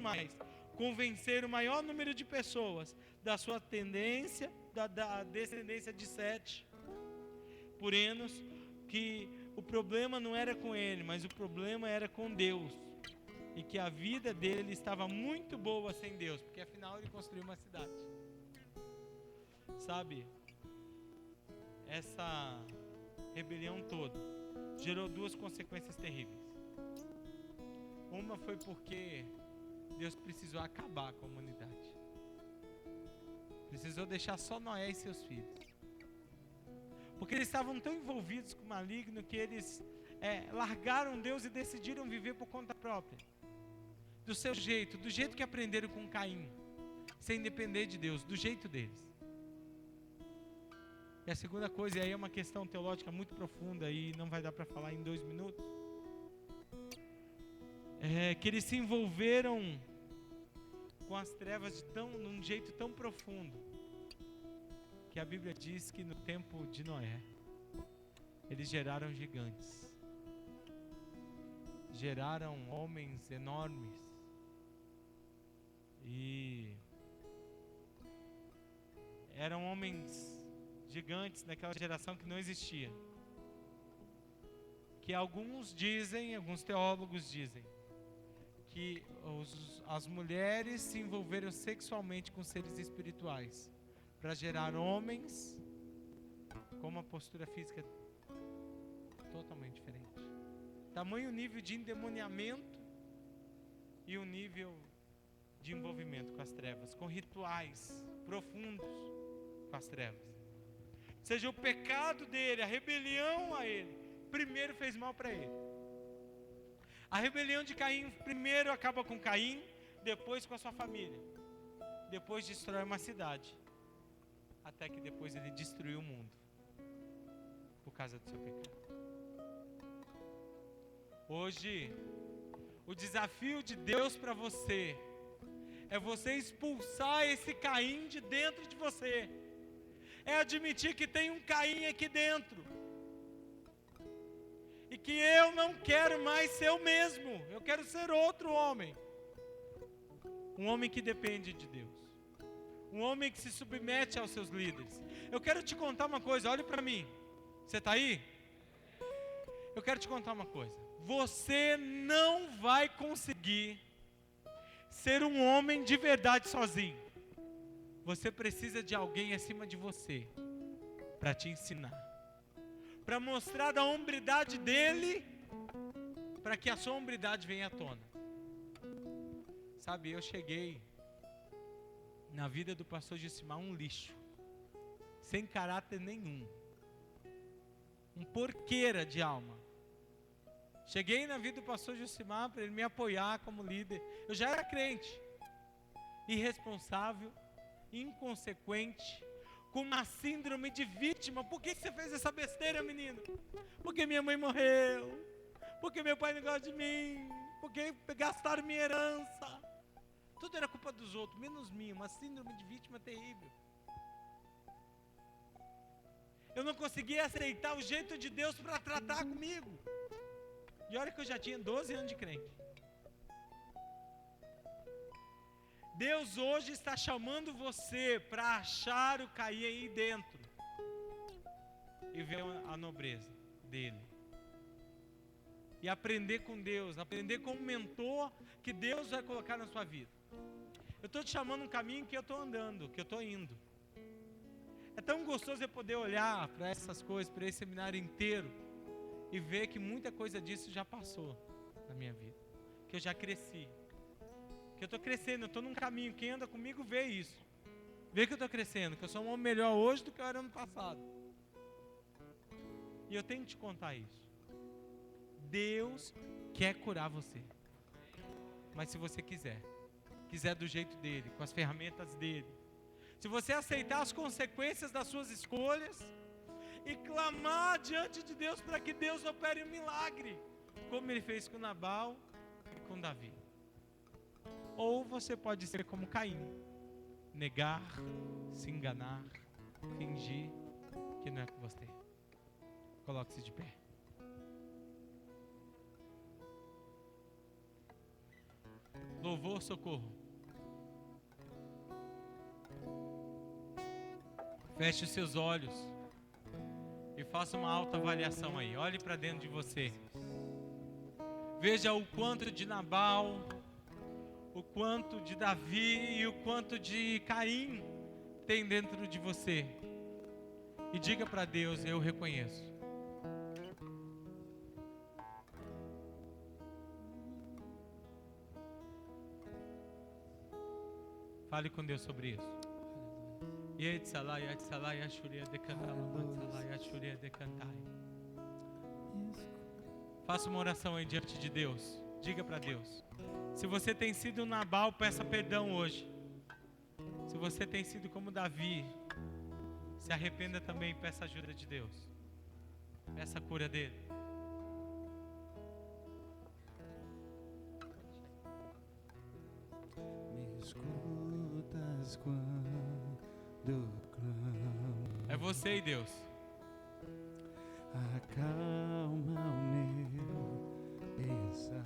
mais convencer o maior número de pessoas da sua tendência, da descendência de Sete, por Enos, que o problema não era com ele, mas o problema era com Deus, e que a vida dele estava muito boa sem Deus, porque afinal ele construiu uma cidade. Sabe, essa rebelião toda gerou duas consequências terríveis. Uma foi porque Deus precisou acabar com a humanidade. Precisou deixar só Noé e seus filhos. Porque eles estavam tão envolvidos com o maligno que eles largaram Deus e decidiram viver por conta própria. Do seu jeito, do jeito que aprenderam com Caim. Sem depender de Deus, do jeito deles. E a segunda coisa, e aí é uma questão teológica muito profunda e não vai dar para falar em 2 minutos. É que eles se envolveram com as trevas num jeito tão profundo, que a Bíblia diz que no tempo de Noé, eles geraram gigantes. Geraram homens enormes. E eram homens gigantes naquela geração que não existia. Que alguns teólogos dizem, que as mulheres se envolveram sexualmente com seres espirituais para gerar homens com uma postura física totalmente diferente. Tamanho nível de endemoniamento e o nível de envolvimento com as trevas, com rituais profundos com as trevas. Ou seja, o pecado dele, a rebelião a ele, primeiro fez mal para ele. A rebelião de Caim primeiro acaba com Caim, depois com a sua família. Depois destrói uma cidade. Até que depois ele destruiu o mundo. Por causa do seu pecado. Hoje, o desafio de Deus para você é você expulsar esse Caim de dentro de você. É admitir que tem um Caim aqui dentro. E que eu não quero mais ser o mesmo. Eu quero ser outro homem. Um homem que depende de Deus. Um homem que se submete aos seus líderes. Eu quero te contar uma coisa, olhe para mim. Você está aí? Eu quero te contar uma coisa. Você não vai conseguir ser um homem de verdade sozinho. Você precisa de alguém acima de você para te ensinar. Para mostrar da hombridade dele, para que a sua hombridade venha à tona. Sabe, eu cheguei na vida do pastor Josimar um lixo, sem caráter nenhum, um porqueira de alma. Cheguei na vida do pastor Josimar para ele me apoiar como líder. Eu já era crente, irresponsável, inconsequente, com uma síndrome de vítima. Por que você fez essa besteira, menino? Porque minha mãe morreu. Porque meu pai não gosta de mim. Porque gastaram minha herança. Tudo era culpa dos outros, menos minha. Uma síndrome de vítima terrível. Eu não conseguia aceitar o jeito de Deus para tratar comigo. E olha que eu já tinha 12 anos de crente. Deus hoje está chamando você para achar o Caim aí dentro e ver a nobreza dele e aprender com Deus, aprender com o mentor que Deus vai colocar na sua vida. Eu estou te chamando um caminho que eu estou andando, que eu estou indo. É tão gostoso eu poder olhar para essas coisas, para esse seminário inteiro e ver que muita coisa disso já passou na minha vida, que eu já cresci. Que eu estou crescendo, eu estou num caminho. Quem anda comigo vê isso. Vê que eu estou crescendo, que eu sou um homem melhor hoje do que eu era ano passado. E eu tenho que te contar isso. Deus quer curar você. Mas se você quiser do jeito dele, com as ferramentas dele, se você aceitar as consequências das suas escolhas e clamar diante de Deus para que Deus opere um milagre, como ele fez com Nabal e com Davi. Ou você pode ser como Caim, negar, se enganar, fingir que não é com você. Coloque-se de pé. Louvor, socorro. Feche os seus olhos e faça uma autoavaliação aí. Olhe para dentro de você. Veja o quanto de Nabal, o quanto de Davi e o quanto de Caim tem dentro de você. E diga para Deus: eu reconheço. Fale com Deus sobre isso. Faça uma oração aí diante de Deus. Diga para Deus. Se você tem sido um Nabal, peça perdão hoje. Se você tem sido como Davi, se arrependa também e peça ajuda de Deus. Peça a cura dele. Me escutas quando clamo. É você e Deus. Acalma o meu pensar.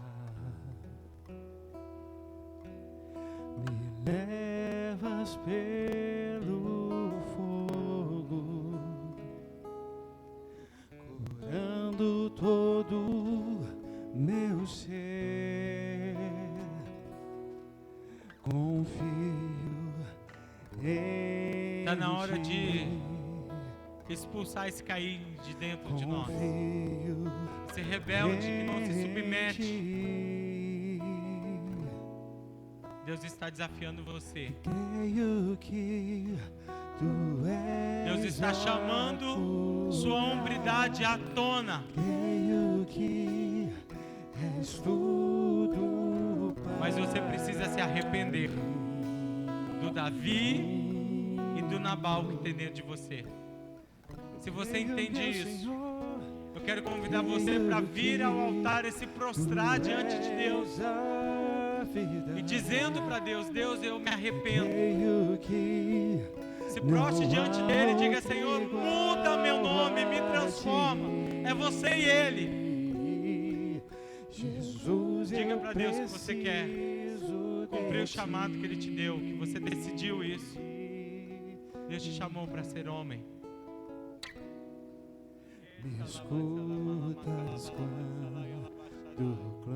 Me levas pelo fogo, curando todo meu ser. Confio em Está na hora ti. de expulsar esse Caim de dentro de nós. Esse rebelde que não se submete. Deus está desafiando você. Creio que tu és. Deus está chamando sua hombridade à tona. Creio que és tudo para Mas você precisa se arrepender do Davi e do Nabal que tem dentro de você. Se você entende isso, eu quero convidar você para vir ao altar e se prostrar diante de Deus e dizendo para Deus: Deus, eu me arrependo. Se prostre diante dele e diga: Senhor, muda meu nome, me transforma. É você e ele. Diga para Deus que você quer cumprir o chamado que ele te deu, que você decidiu isso. Deus te chamou para ser homem. Me escutas quando clamo.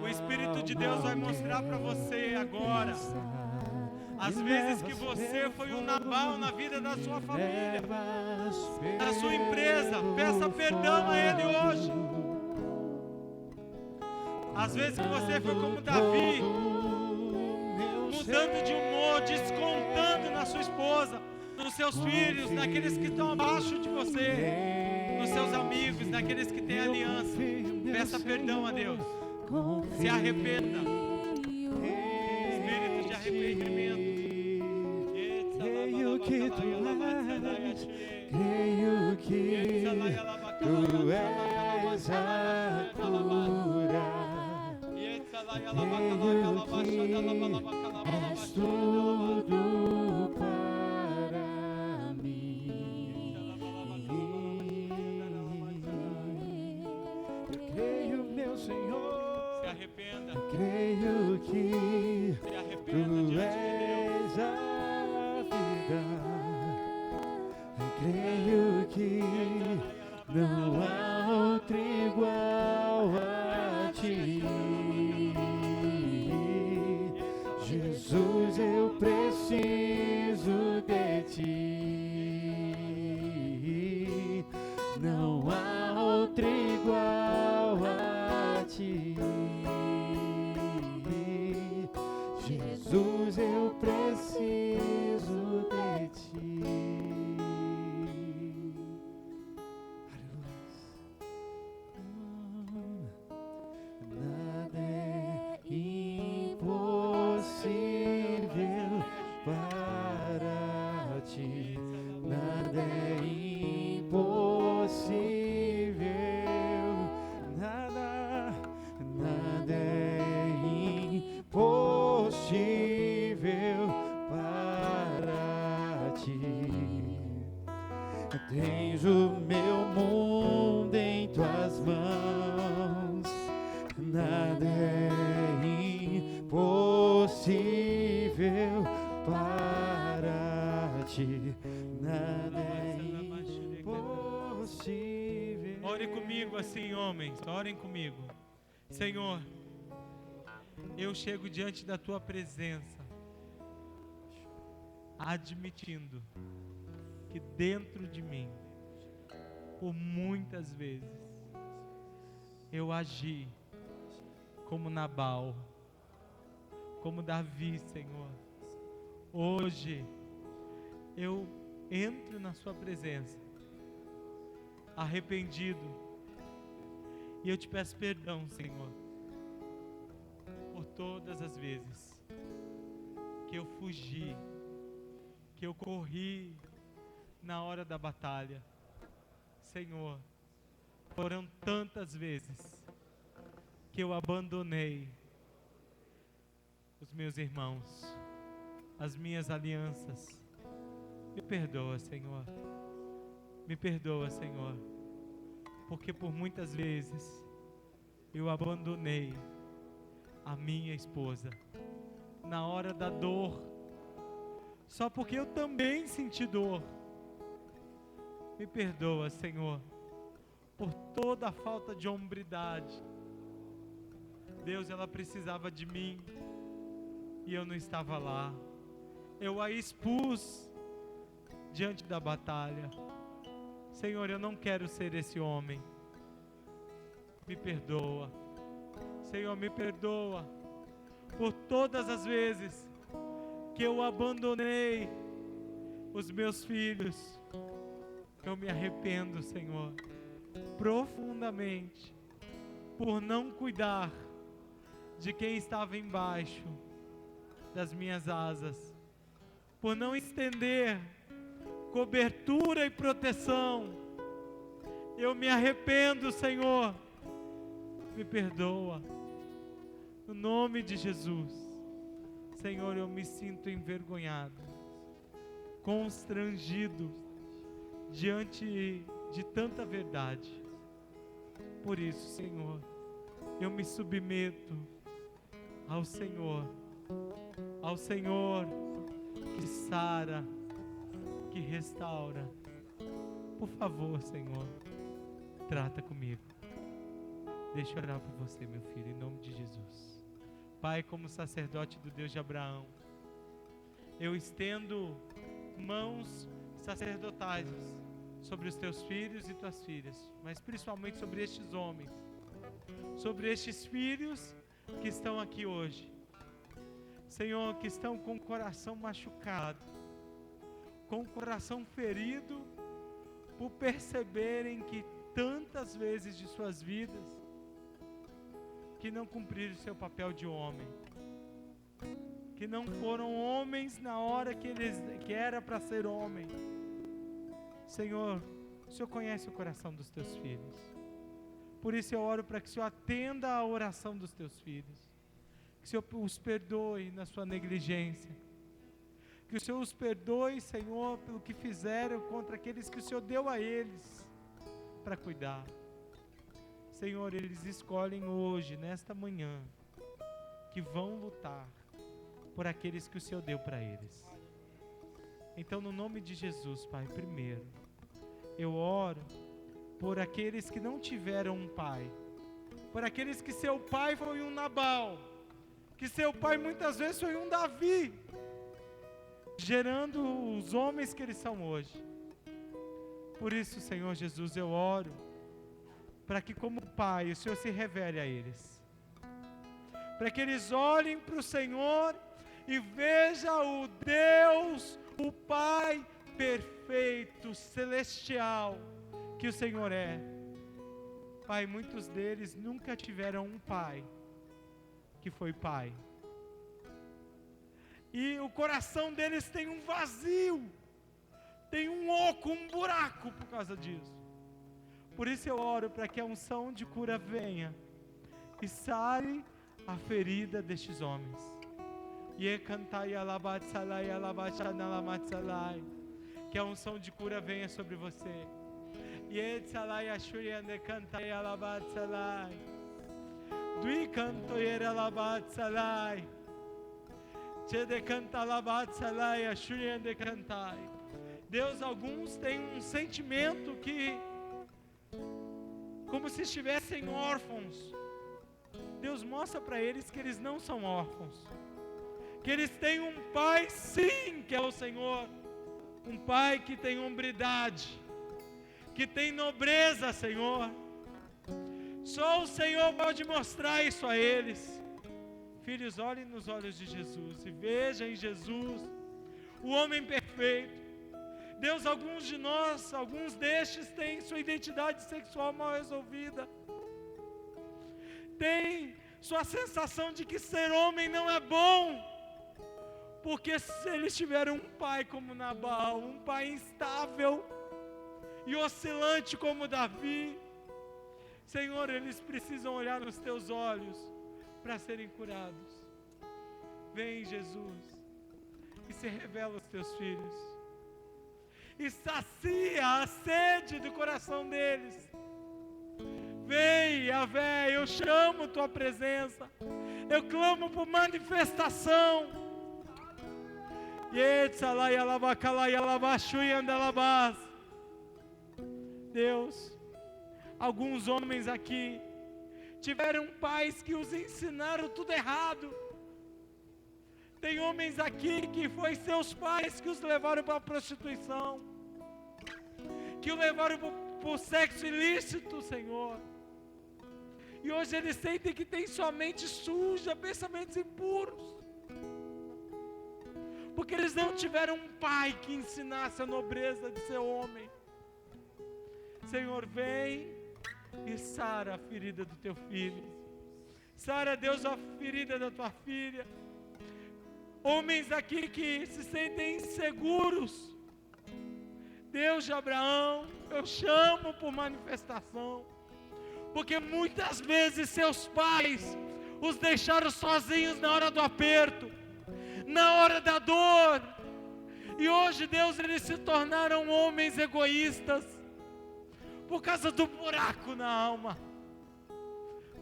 O Espírito de Deus vai mostrar para você agora as vezes que você foi um Nabal na vida da sua família, da sua empresa. Peça perdão a Ele hoje. Às vezes que você foi como Davi, mudando de humor, descontando na sua esposa, nos seus filhos, naqueles que estão abaixo de você, nos seus amigos, naqueles que têm aliança. Peça perdão a Deus. Se arrependa. Espírito de arrependimento. Creio que tu és. Creio que tu és a cura. Creio que és tudo para mim. Eu creio, meu Senhor. Se arrependa. Eu creio que Se arrependa tu diante de Deus. és a vida. Eu creio que não há outro igual a ti. Jesus, eu preciso de ti. Não há outro igual a ti. Jesus, eu preciso de ti. Nada é impossível para ti. Nada é impossível. Nada é impossível para nada é impossível para ti, nada é impossível. Ore comigo assim, homens, orem comigo. Senhor, eu chego diante da tua presença, admitindo que dentro de mim, por muitas vezes, eu agi como Nabal, como Davi, Senhor. Hoje, eu entro na sua presença, arrependido, e eu te peço perdão, Senhor, por todas as vezes que eu fugi, que eu corri na hora da batalha. Senhor, foram tantas vezes que eu abandonei os meus irmãos, as minhas alianças. Me perdoa, Senhor. Me perdoa, Senhor, porque por muitas vezes eu abandonei a minha esposa na hora da dor, só porque eu também senti dor. Me perdoa, Senhor, por toda a falta de hombridade. Deus, ela precisava de mim e eu não estava lá. Eu a expus diante da batalha. Senhor, eu não quero ser esse homem. Me perdoa. Senhor, me perdoa por todas as vezes que eu abandonei os meus filhos. Eu me arrependo, Senhor, profundamente, por não cuidar de quem estava embaixo das minhas asas, por não estender cobertura e proteção. Eu me arrependo, Senhor, me perdoa, no nome de Jesus. Senhor, eu me sinto envergonhado, constrangido diante de tanta verdade. Por isso, Senhor, eu me submeto ao Senhor que sara, que restaura. Por favor, Senhor, trata comigo. Deixa eu orar por você, meu filho, em nome de Jesus. Pai, como sacerdote do Deus de Abraão, eu estendo mãos sacerdotais sobre os teus filhos e tuas filhas, mas principalmente sobre estes homens, sobre estes filhos que estão aqui hoje, Senhor, que estão com o coração machucado, com o coração ferido, por perceberem que tantas vezes de suas vidas, que não cumpriram o seu papel de homem, que não foram homens na hora que era para ser homem. Senhor, o Senhor conhece o coração dos teus filhos. Por isso eu oro para que o Senhor atenda a oração dos teus filhos. Que o Senhor os perdoe na sua negligência. Que o Senhor os perdoe, Senhor, pelo que fizeram contra aqueles que o Senhor deu a eles para cuidar. Senhor, eles escolhem hoje, nesta manhã, que vão lutar por aqueles que o Senhor deu para eles. Então, no nome de Jesus, Pai, primeiro, eu oro por aqueles que não tiveram um pai, por aqueles que seu pai foi um Nabal, que seu pai muitas vezes foi um Davi, gerando os homens que eles são hoje. Por isso, Senhor Jesus, eu oro para que como Pai o Senhor se revele a eles, para que eles olhem para o Senhor e vejam o Deus, o Pai perfeito, celestial, que o Senhor é. Pai, muitos deles nunca tiveram um pai que foi pai, e o coração deles tem um vazio, tem um oco, um buraco por causa disso. Por isso eu oro para que a unção de cura venha e sare a ferida destes homens. Que a unção de cura venha sobre você. Dui canto yera labat salai. Che de canta labat salai, ashurian de cantai. Deus, alguns têm um sentimento que, como se estivessem órfãos. Deus mostra para eles que eles não são órfãos. Que eles têm um Pai, sim, que é o Senhor. Um Pai que tem hombridade, que tem nobreza, Senhor. Só o Senhor pode mostrar isso a eles. Filhos, olhem nos olhos de Jesus e vejam em Jesus o homem perfeito. Deus, alguns de nós, alguns destes têm sua identidade sexual mal resolvida. Tem sua sensação de que ser homem não é bom, porque se eles tiveram um pai como Nabal, um pai instável e oscilante como Davi, Senhor, eles precisam olhar nos teus olhos para serem curados. Vem, Jesus, e se revela aos teus filhos, e sacia a sede do coração deles. Vem, Yahvé, eu chamo tua presença, eu clamo por manifestação. Deus, alguns homens aqui tiveram pais que os ensinaram tudo errado. Tem homens aqui que foi seus pais que os levaram para a prostituição, que o levaram para o sexo ilícito, Senhor. E hoje eles sentem que tem sua mente suja, pensamentos impuros, porque eles não tiveram um pai que ensinasse a nobreza de ser homem. Senhor, vem e sara a ferida do teu filho. Sara, Deus, a ferida da tua filha. Homens aqui que se sentem inseguros. Deus de Abraão, eu chamo por manifestação, porque muitas vezes seus pais os deixaram sozinhos na hora do aperto, na hora da dor, e hoje, Deus, eles se tornaram homens egoístas, por causa do buraco na alma.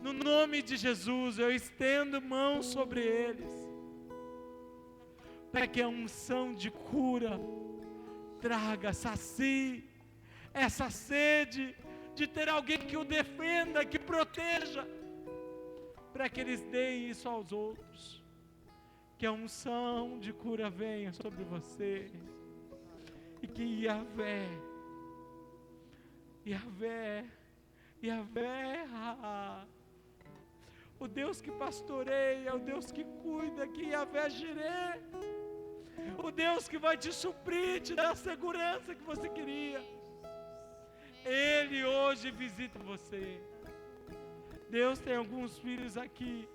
No nome de Jesus, eu estendo mãos sobre eles, para que a unção de cura traga, sacie essa sede de ter alguém que o defenda, que proteja, para que eles deem isso aos outros. Que a unção de cura venha sobre você, e que Yahvé, o Deus que pastoreia, o Deus que cuida, que Yahvé Jireh, o Deus que vai te suprir, te dar a segurança que você queria, Ele hoje visita você. Deus, tem alguns filhos aqui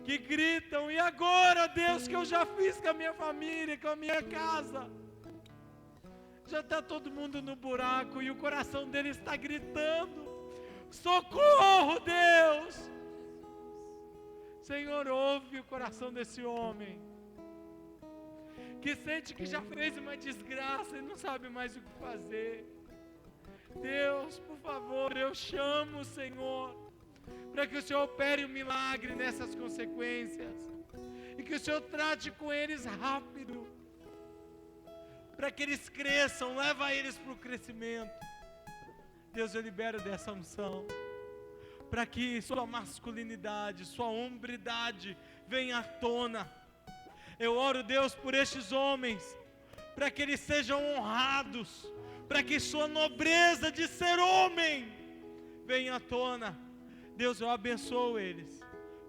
que gritam: e agora, Deus, que eu já fiz com a minha família, com a minha casa? Já está todo mundo no buraco e o coração dele está gritando: socorro, Deus! Senhor, ouve o coração desse homem que sente que já fez uma desgraça e não sabe mais o que fazer. Deus, por favor, eu chamo o Senhor para que o Senhor opere um milagre nessas consequências e que o Senhor trate com eles rápido, para que eles cresçam, leva eles para o crescimento. Deus, eu libero dessa unção, para que sua masculinidade, sua hombridade venha à tona. Eu oro, Deus, por estes homens, para que eles sejam honrados, para que sua nobreza de ser homem venha à tona. Deus, eu abençoo eles,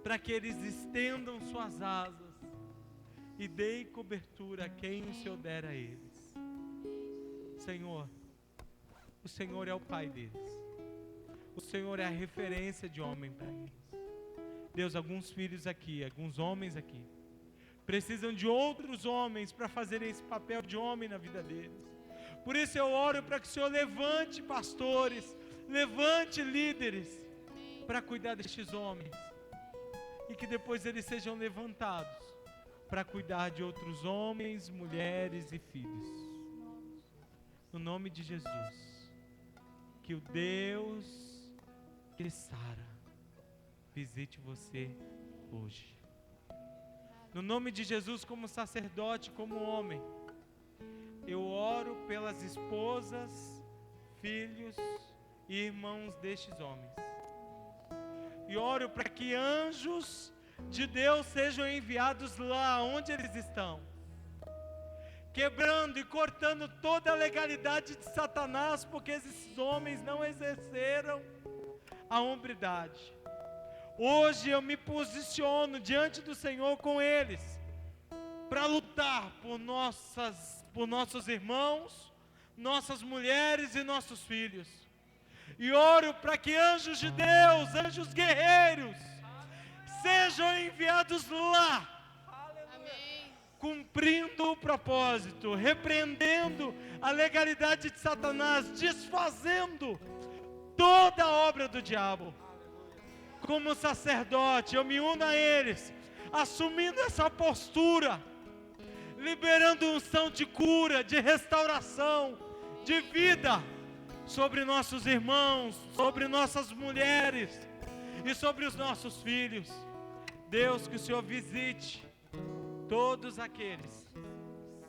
para que eles estendam suas asas e deem cobertura a quem o Senhor der a eles. Senhor, o Senhor é o Pai deles, o Senhor é a referência de homem para eles. Deus, alguns filhos aqui, alguns homens aqui, precisam de outros homens para fazerem esse papel de homem na vida deles. Por isso eu oro para que o Senhor levante pastores, levante líderes para cuidar destes homens, e que depois eles sejam levantados para cuidar de outros homens, mulheres e filhos. No nome de Jesus, que o Deus que sara visite você hoje. No nome de Jesus, como sacerdote, como homem, eu oro pelas esposas, filhos e irmãos destes homens. E oro para que anjos de Deus sejam enviados lá onde eles estão, quebrando e cortando toda a legalidade de Satanás, porque esses homens não exerceram a hombridade. Hoje eu me posiciono diante do Senhor com eles, para lutar por nossos irmãos, nossas mulheres e nossos filhos. E oro para que anjos de Deus, anjos guerreiros, sejam enviados lá, cumprindo o propósito, repreendendo a legalidade de Satanás, desfazendo toda a obra do diabo. Como sacerdote, eu me uno a eles, assumindo essa postura, liberando unção de cura, de restauração, de vida sobre nossos irmãos, sobre nossas mulheres e sobre os nossos filhos. Deus, que o Senhor visite todos aqueles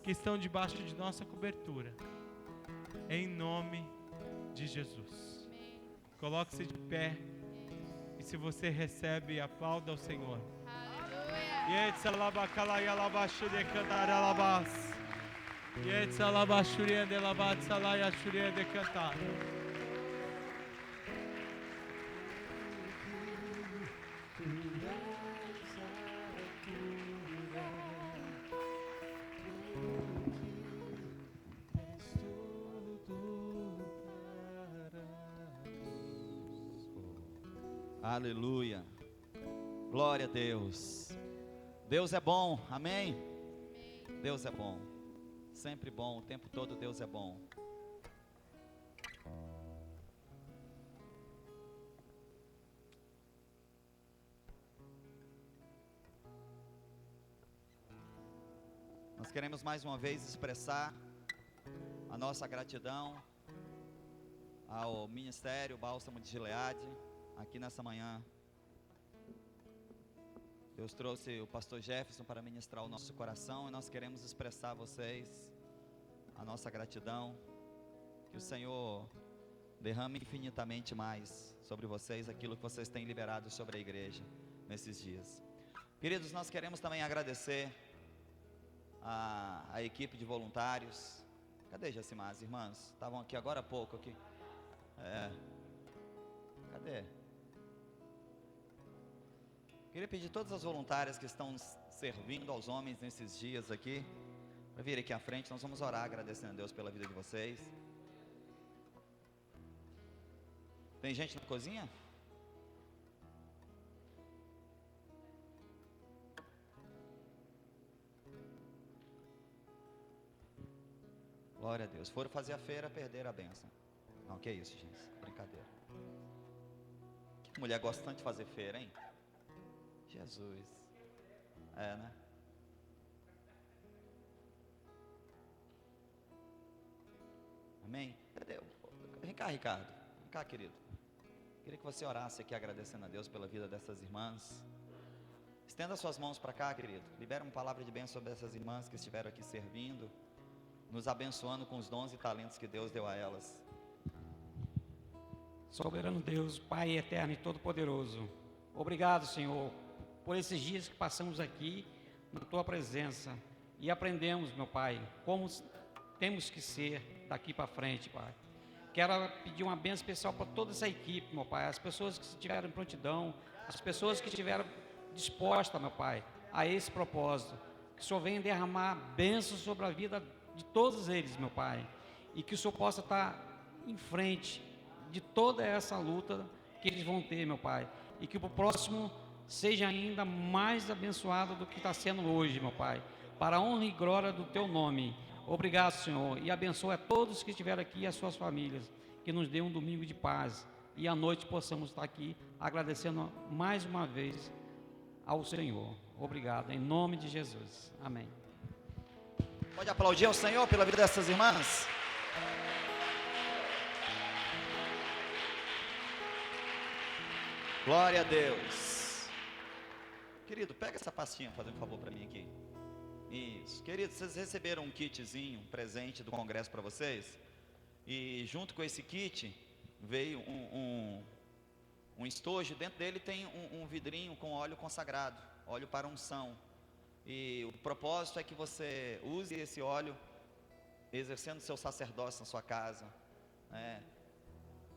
que estão debaixo de nossa cobertura, em nome de Jesus. Coloque-se de pé. E se você recebe, aplauda ao Senhor. Aleluia, glória a Deus. Deus é bom, amém? Deus é bom, sempre bom, o tempo todo Deus é bom. Nós queremos mais uma vez expressar a nossa gratidão ao Ministério Bálsamo de Gileade. Aqui nessa manhã, Deus trouxe o pastor Jefferson para ministrar o nosso coração, e nós queremos expressar a vocês a nossa gratidão. Que o Senhor derrame infinitamente mais sobre vocês aquilo que vocês têm liberado sobre a igreja nesses dias. Queridos, nós queremos também agradecer a equipe de voluntários. Cadê Jacimar? As irmãs estavam aqui agora há pouco aqui. Cadê? Queria pedir todas as voluntárias que estão servindo aos homens nesses dias aqui, para vir aqui à frente. Nós vamos orar agradecendo a Deus pela vida de vocês. Tem gente na cozinha? Glória a Deus. Foram fazer a feira, perderam a bênção. Não, que isso, gente, brincadeira. Que mulher gosta tanto de fazer feira, hein? Jesus, né? Amém? Cadê? Vem cá, Ricardo. Vem cá, querido. Queria que você orasse aqui agradecendo a Deus pela vida dessas irmãs. Estenda suas mãos para cá, querido. Libera uma palavra de bênção sobre essas irmãs que estiveram aqui servindo, nos abençoando com os dons e talentos que Deus deu a elas. Soberano Deus, Pai eterno e todo-poderoso, obrigado, Senhor, por esses dias que passamos aqui na Tua presença e aprendemos, meu Pai, como temos que ser daqui para frente, Pai. Quero pedir uma bênção especial para toda essa equipe, meu Pai, as pessoas que estiveram em prontidão, as pessoas que estiveram dispostas, meu Pai, a esse propósito. Que o Senhor venha derramar bênçãos sobre a vida de todos eles, meu Pai, e que o Senhor possa estar em frente de toda essa luta que eles vão ter, meu Pai, e que o próximo seja ainda mais abençoado do que está sendo hoje, meu Pai, para a honra e glória do Teu nome. Obrigado, Senhor, e abençoe a todos que estiveram aqui e as suas famílias, que nos dê um domingo de paz, e à noite possamos estar aqui agradecendo mais uma vez ao Senhor. Obrigado, em nome de Jesus, amém. Pode aplaudir ao Senhor pela vida dessas irmãs? Glória a Deus. Querido, pega essa pastinha, fazendo um favor para mim aqui. Isso. Querido, vocês receberam um kitzinho, um presente do congresso para vocês? E junto com esse kit, veio um estojo. Dentro dele tem um vidrinho com óleo consagrado, óleo para unção. E o propósito é que você use esse óleo exercendo seu sacerdócio na sua casa.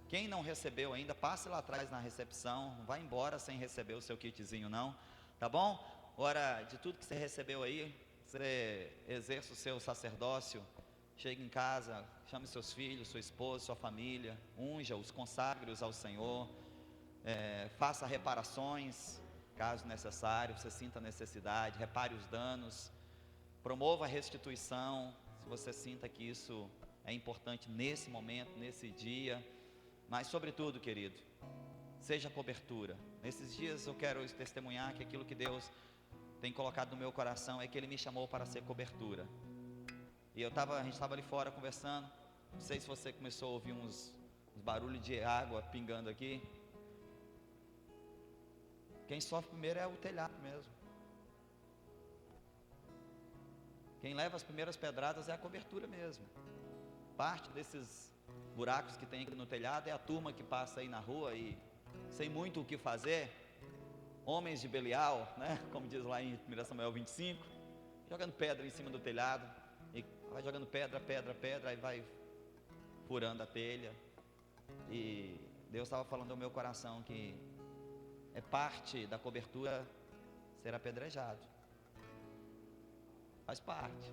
Quem não recebeu ainda, passe lá atrás na recepção. Não vai embora sem receber o seu kitzinho não, tá bom? Agora, de tudo que você recebeu aí, você exerça o seu sacerdócio. Chegue em casa, chame seus filhos, sua esposa, sua família, unja-os, consagre-os ao Senhor. Faça reparações, caso necessário, você sinta necessidade, repare os danos, promova a restituição, se você sinta que isso é importante nesse momento, nesse dia. Mas sobretudo, querido, seja cobertura. Nesses dias eu quero testemunhar que aquilo que Deus tem colocado no meu coração é que Ele me chamou para ser cobertura. E a gente estava ali fora conversando, não sei se você começou a ouvir uns barulhos de água pingando aqui. Quem sofre primeiro é o telhado mesmo. Quem leva as primeiras pedradas é a cobertura mesmo. Parte desses buracos que tem aqui no telhado é a turma que passa aí na rua e sem muito o que fazer, homens de Belial, né? Como diz lá em 1 Samuel 25, jogando pedra em cima do telhado, e vai jogando pedra, aí vai furando a telha. E Deus estava falando ao meu coração que é parte da cobertura ser apedrejado, faz parte.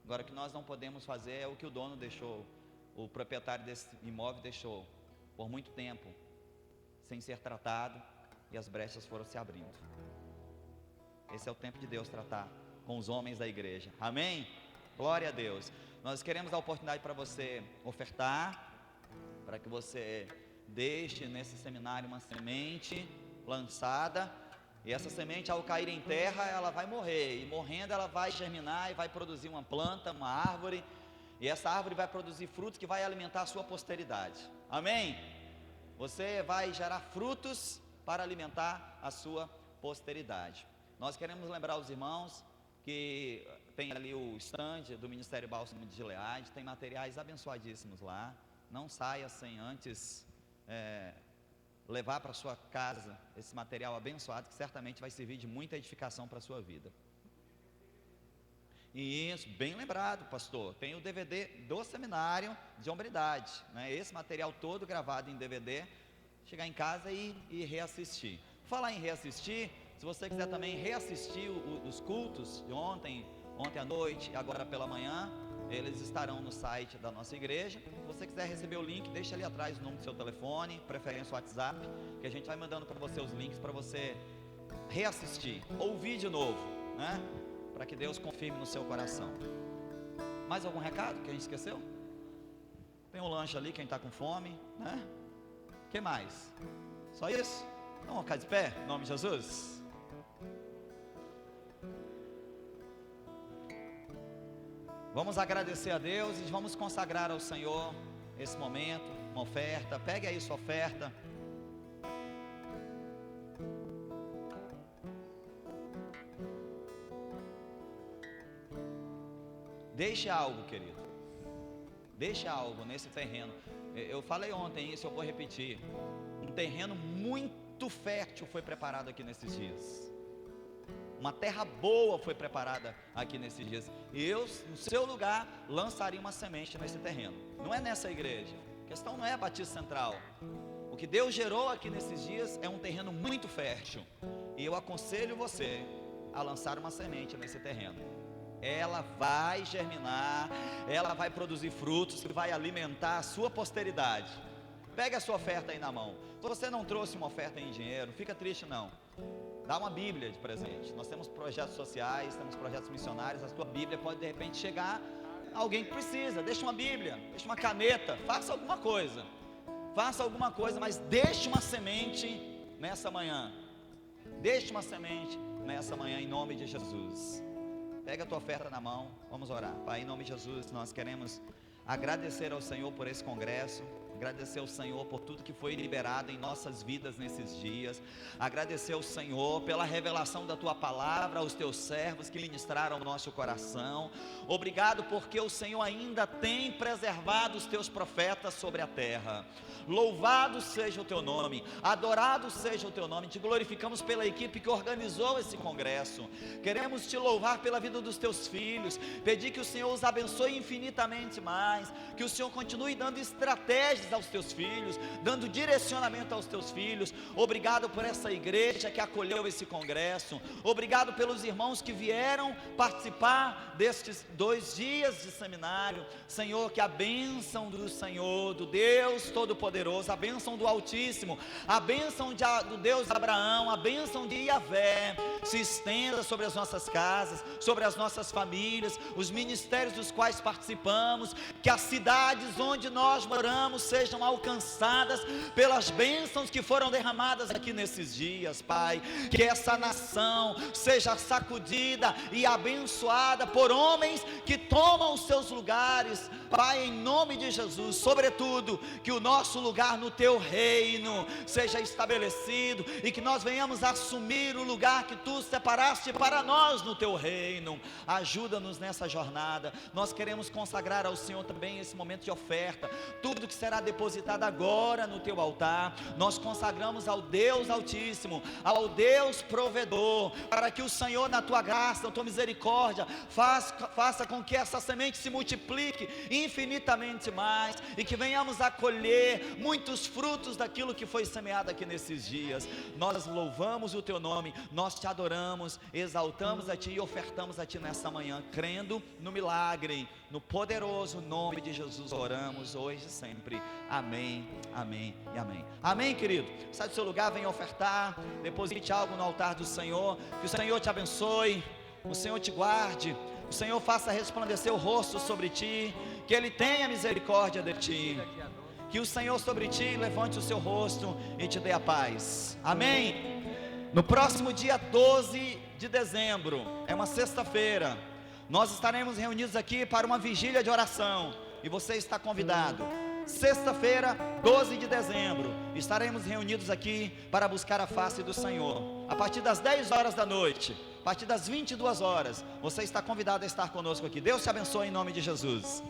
Agora, o que nós não podemos fazer é o que o dono deixou, o proprietário desse imóvel deixou por muito tempo sem ser tratado, e as brechas foram se abrindo. Esse é o tempo de Deus tratar com os homens da igreja, amém? Glória a Deus. Nós queremos dar a oportunidade para você ofertar, para que você deixe nesse seminário uma semente lançada, e essa semente, ao cair em terra, ela vai morrer, e morrendo ela vai germinar e vai produzir uma planta, uma árvore, e essa árvore vai produzir frutos que vai alimentar a sua posteridade, amém? Você vai gerar frutos para alimentar a sua posteridade. Nós queremos lembrar os irmãos que tem ali o stand do Ministério Bálsamo de Gileade, tem materiais abençoadíssimos lá. Não saia sem antes levar para sua casa esse material abençoado, que certamente vai servir de muita edificação para a sua vida. Isso, bem lembrado, pastor. Tem o DVD do seminário de hombridade, né? Esse material todo gravado em DVD. Chegar em casa e reassistir. Falar em reassistir, se você quiser também reassistir os cultos de ontem à noite e agora pela manhã, eles estarão no site da nossa igreja. Se você quiser receber o link, deixa ali atrás o número do seu telefone, preferência o WhatsApp, que a gente vai mandando para você os links para você reassistir, ouvir de novo, né? Para que Deus confirme no seu coração. Mais algum recado que a gente esqueceu? Tem um lanche ali, quem está com fome, né? O que mais? Só isso? Então vamos ficar de pé, em nome de Jesus. Vamos agradecer a Deus e vamos consagrar ao Senhor esse momento, uma oferta. Pegue aí sua oferta. Deixe algo, querido. Deixe algo nesse terreno. Eu falei ontem isso, eu vou repetir. Um terreno muito fértil foi preparado aqui nesses dias. Uma terra boa foi preparada aqui nesses dias. E eu, no seu lugar, lançaria uma semente nesse terreno. Não é nessa igreja. A questão não é a Batista Central. O que Deus gerou aqui nesses dias é um terreno muito fértil. E eu aconselho você a lançar uma semente nesse terreno. Ela vai germinar, ela vai produzir frutos, vai alimentar a sua posteridade. Pegue a sua oferta aí na mão. Se você não trouxe uma oferta em dinheiro, não fica triste não. Dá uma Bíblia de presente. Nós temos projetos sociais, temos projetos missionários. A sua Bíblia pode de repente chegar a alguém que precisa. Deixa uma Bíblia, deixa uma caneta, faça alguma coisa. Faça alguma coisa, mas deixe uma semente nessa manhã. Deixe uma semente nessa manhã em nome de Jesus. Pega a tua oferta na mão, vamos orar. Pai, em nome de Jesus, nós queremos agradecer ao Senhor por esse congresso, agradecer ao Senhor por tudo que foi liberado em nossas vidas nesses dias, agradecer ao Senhor pela revelação da Tua palavra aos Teus servos que ministraram o nosso coração. Obrigado porque o Senhor ainda tem preservado os Teus profetas sobre a terra. Louvado seja o Teu nome, adorado seja o Teu nome. Te glorificamos pela equipe que organizou esse congresso. Queremos Te louvar pela vida dos Teus filhos, pedir que o Senhor os abençoe infinitamente mais, que o Senhor continue dando estratégias aos Teus filhos, dando direcionamento aos Teus filhos. Obrigado por essa igreja que acolheu esse congresso, obrigado pelos irmãos que vieram participar destes 2 dias de seminário. Senhor, que a bênção do Senhor, do Deus Todo-Poderoso, a bênção do Altíssimo, a bênção do Deus Abraão, a bênção de Yahvé, se estenda sobre as nossas casas, sobre as nossas famílias, os ministérios dos quais participamos, que as cidades onde nós moramos sejam alcançadas pelas bênçãos que foram derramadas aqui nesses dias, Pai. Que essa nação seja sacudida e abençoada por homens que tomam os seus lugares, Pai, em nome de Jesus. Sobretudo, que o nosso lugar no Teu reino seja estabelecido e que nós venhamos assumir o lugar que Tu separaste para nós no Teu reino. Ajuda-nos nessa jornada. Nós queremos consagrar ao Senhor também esse momento de oferta, tudo que será depositado agora no Teu altar, nós consagramos ao Deus Altíssimo, ao Deus provedor, para que o Senhor, na Tua graça, na Tua misericórdia, faça com que essa semente se multiplique infinitamente mais, e que venhamos a colher muitos frutos daquilo que foi semeado aqui nesses dias. Nós louvamos o Teu nome, nós Te adoramos, exaltamos a Ti e ofertamos a Ti nessa manhã, crendo no milagre, no poderoso nome de Jesus oramos hoje e sempre. Amém, amém e amém. Amém, querido? Sai do seu lugar, venha ofertar, deposite algo no altar do Senhor. Que o Senhor te abençoe, o Senhor te guarde, o Senhor faça resplandecer o rosto sobre ti, que Ele tenha misericórdia de ti, que o Senhor sobre ti levante o seu rosto e te dê a paz. Amém? No próximo dia 12 de dezembro, é uma sexta-feira, nós estaremos reunidos aqui para uma vigília de oração, e você está convidado. Sexta-feira, 12 de dezembro, estaremos reunidos aqui para buscar a face do Senhor, a partir das 10 horas da noite, a partir das 22 horas, você está convidado a estar conosco aqui. Deus te abençoe em nome de Jesus.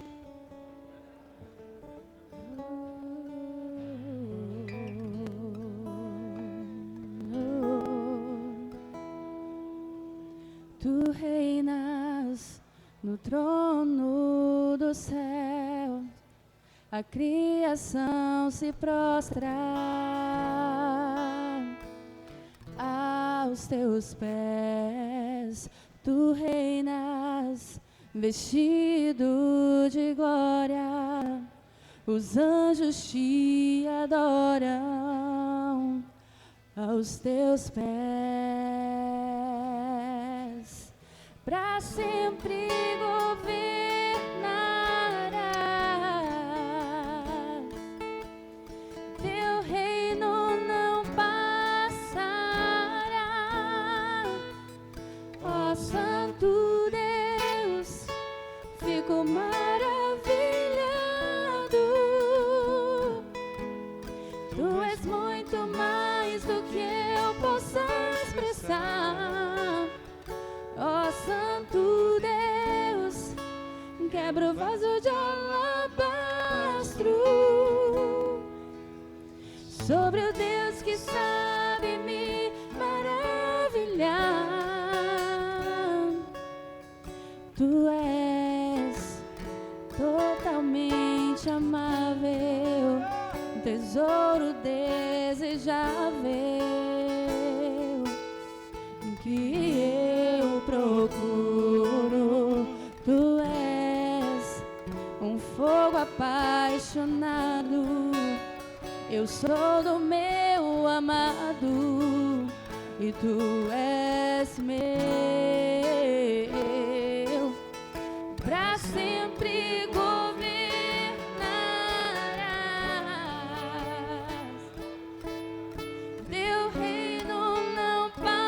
Tu reinas no trono do céu, a criação se prostra aos Teus pés. Tu reinas vestido de glória, os anjos te adoram aos Teus pés. Para sempre governarás, Teu reino não passará. Ó Santo Deus, fico maravilhado. Tu és muito mais do que eu possa expressar. Ó Santo Deus, quebra o vaso de alabastro sobre o Deus que sabe me maravilhar. Tu és totalmente amável, um tesouro desejável que eu procuro. Tu és um fogo apaixonado, eu sou do meu amado e Tu és meu. Pra sempre governarás, Teu reino não passará.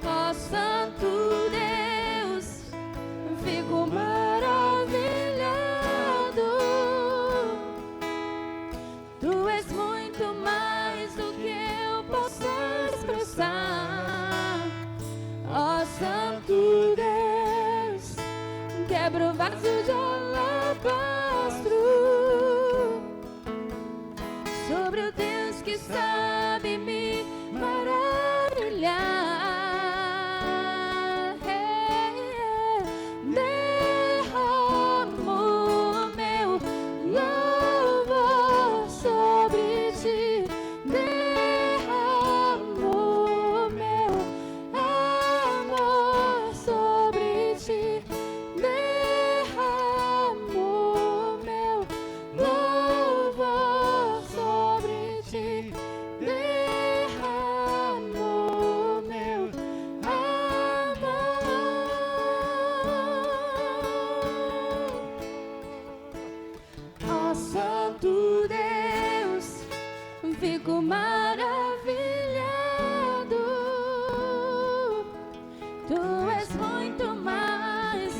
Ó Santo Deus, fico maravilhado. quebra o vaso de alabastro. Sobre o Deus que sabe me maravilhar. Derramo meu louvor sobre ti. Derramo meu amor sobre ti. Derramo meu louvor sobre ti. Derramo meu amor. Ó Santo Deus, fico maravilhado. Tu és muito mais,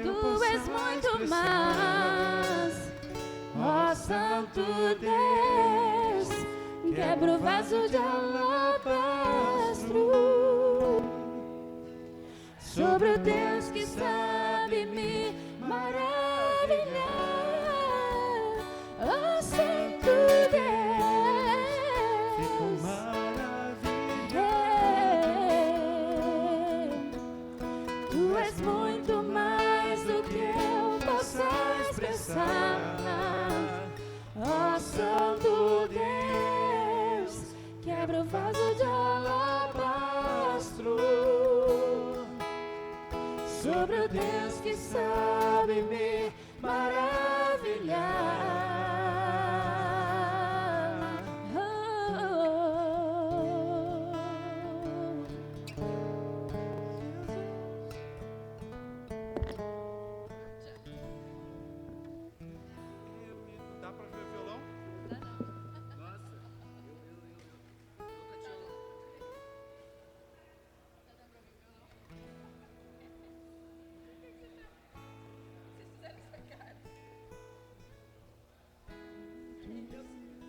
tu és muito mais. Ó Santo Deus, quebra o vaso de alabastro. Sobre o Deus que sabe me maravilhar. Ó Santo Fico Deus, tu és muito mais do que eu possa expressar. Ó Santo Deus, quebra o vaso de alabastro. Sobre o Deus que sabe me maravilhar. Dá pra ver o violão?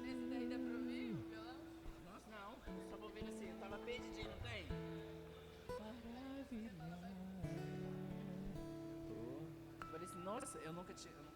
Esse daí dá pra ouvir o violão? Nossa, não. Só vou vendo assim. Eu tava perdidinho, não tem? Falei assim, nossa, eu nunca tinha.